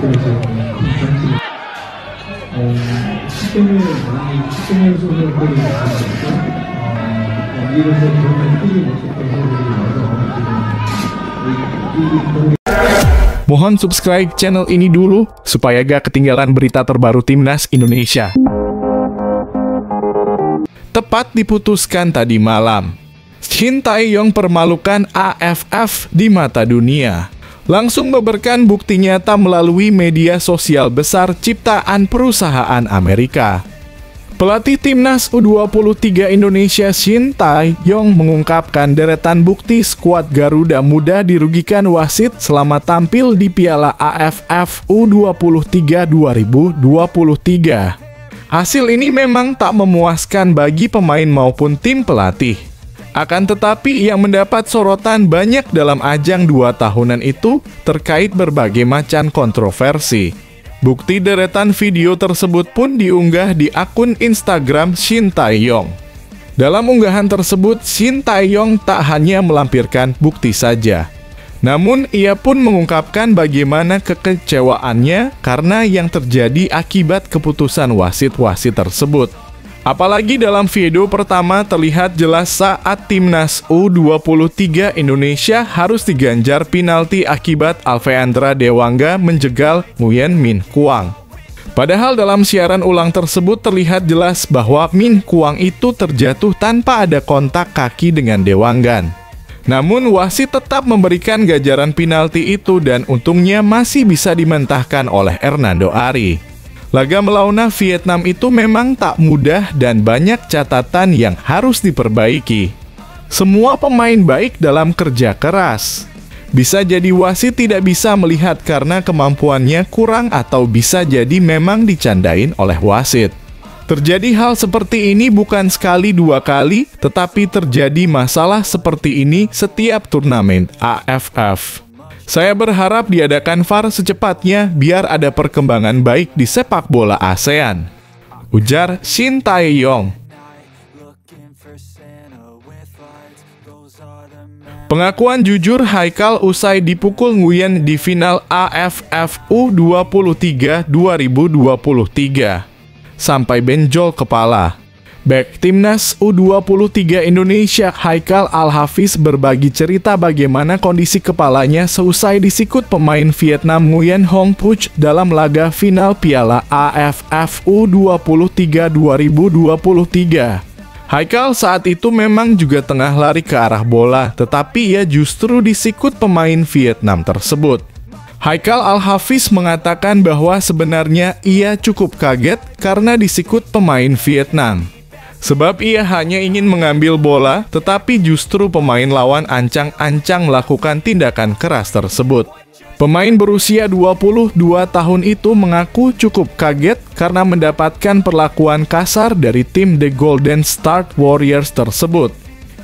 Mohon subscribe channel ini dulu, supaya gak ketinggalan berita terbaru Timnas Indonesia. Tepat diputuskan tadi malam, Shin Tae-yong permalukan AFF di mata dunia. Langsung membeberkan bukti nyata melalui media sosial besar ciptaan perusahaan Amerika. Pelatih Timnas U23 Indonesia Shin Tae-yong mengungkapkan deretan bukti skuad Garuda Muda dirugikan wasit selama tampil di Piala AFF U23 2023. Hasil ini memang tak memuaskan bagi pemain maupun tim pelatih. Akan tetapi yang mendapat sorotan banyak dalam ajang 2 tahunan itu terkait berbagai macam kontroversi. Bukti deretan video tersebut pun diunggah di akun Instagram Shin Tae-yong. Dalam unggahan tersebut, Shin Tae-yong tak hanya melampirkan bukti saja, namun ia pun mengungkapkan bagaimana kekecewaannya karena yang terjadi akibat keputusan wasit-wasit tersebut. Apalagi dalam video pertama terlihat jelas saat Timnas U23 Indonesia harus diganjar penalti akibat Alfeandra Dewangga menjegal Nguyen Minh Quang. Padahal dalam siaran ulang tersebut terlihat jelas bahwa Minh Quang itu terjatuh tanpa ada kontak kaki dengan Dewangga. Namun wasit tetap memberikan ganjaran penalti itu dan untungnya masih bisa dimentahkan oleh Hernando Ari. Laga melawan Vietnam itu memang tak mudah dan banyak catatan yang harus diperbaiki. Semua pemain baik dalam kerja keras. Bisa jadi wasit tidak bisa melihat karena kemampuannya kurang atau bisa jadi memang dicandain oleh wasit. Terjadi hal seperti ini bukan sekali 2 kali, tetapi terjadi masalah seperti ini setiap turnamen AFF. Saya berharap diadakan VAR secepatnya biar ada perkembangan baik di sepak bola ASEAN, ujar Shin Tae-yong. Pengakuan jujur Haikal usai dipukul Nguyen di final AFF U23 2023. Sampai benjol kepala. Bek Timnas U23 Indonesia Haikal Al-Hafiz berbagi cerita bagaimana kondisi kepalanya seusai disikut pemain Vietnam Nguyen Hong Puch dalam laga final Piala AFF U23 2023. Haikal saat itu memang juga tengah lari ke arah bola, tetapi ia justru disikut pemain Vietnam tersebut. Haikal Al-Hafiz mengatakan bahwa sebenarnya ia cukup kaget karena disikut pemain Vietnam. Sebab ia hanya ingin mengambil bola, tetapi justru pemain lawan ancang-ancang melakukan tindakan keras tersebut. Pemain berusia 22 tahun itu mengaku cukup kaget karena mendapatkan perlakuan kasar dari tim The Golden State Warriors tersebut.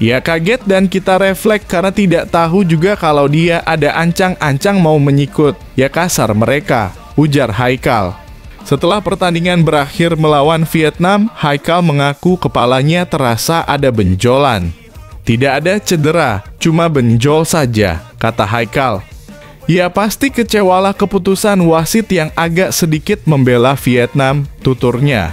Ia kaget dan kita refleks karena tidak tahu juga kalau dia ada ancang-ancang mau menyikut. Ya kasar mereka, ujar Haikal. Setelah pertandingan berakhir melawan Vietnam, Haikal mengaku kepalanya terasa ada benjolan. Tidak ada cedera, cuma benjol saja, kata Haikal. Ya pasti kecewalah keputusan wasit yang agak sedikit membela Vietnam, tuturnya.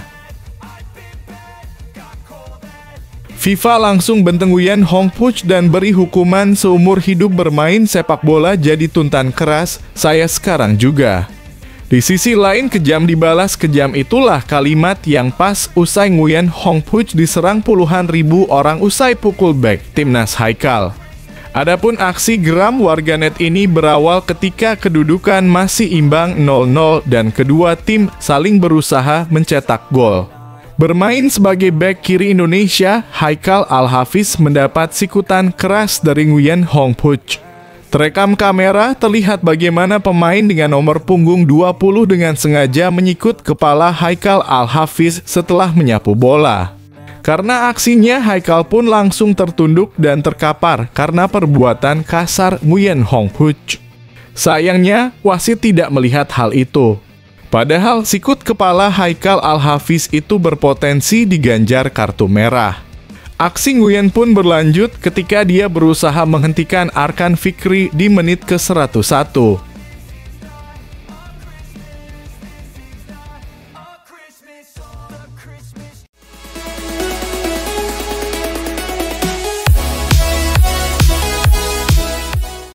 FIFA langsung benteng Nguyen Hong Puch dan beri hukuman seumur hidup bermain sepak bola jadi tuntan keras, saya sekarang juga. Di sisi lain kejam dibalas kejam itulah kalimat yang pas usai Nguyen Hong Puch diserang puluhan ribu orang usai pukul bek Timnas Haikal. Adapun aksi geram warganet ini berawal ketika kedudukan masih imbang 0-0 dan kedua tim saling berusaha mencetak gol. Bermain sebagai bek kiri Indonesia, Haikal Al-Hafiz mendapat sikutan keras dari Nguyen Hong Puch. Terekam kamera terlihat bagaimana pemain dengan nomor punggung 20 dengan sengaja menyikut kepala Haikal Al-Hafiz setelah menyapu bola. Karena aksinya, Haikal pun langsung tertunduk dan terkapar karena perbuatan kasar Nguyen Hong Puch. Sayangnya, wasit tidak melihat hal itu. Padahal sikut kepala Haikal Al-Hafiz itu berpotensi diganjar kartu merah. Aksi Nguyen pun berlanjut ketika dia berusaha menghentikan Arkan Fikri di menit ke-101.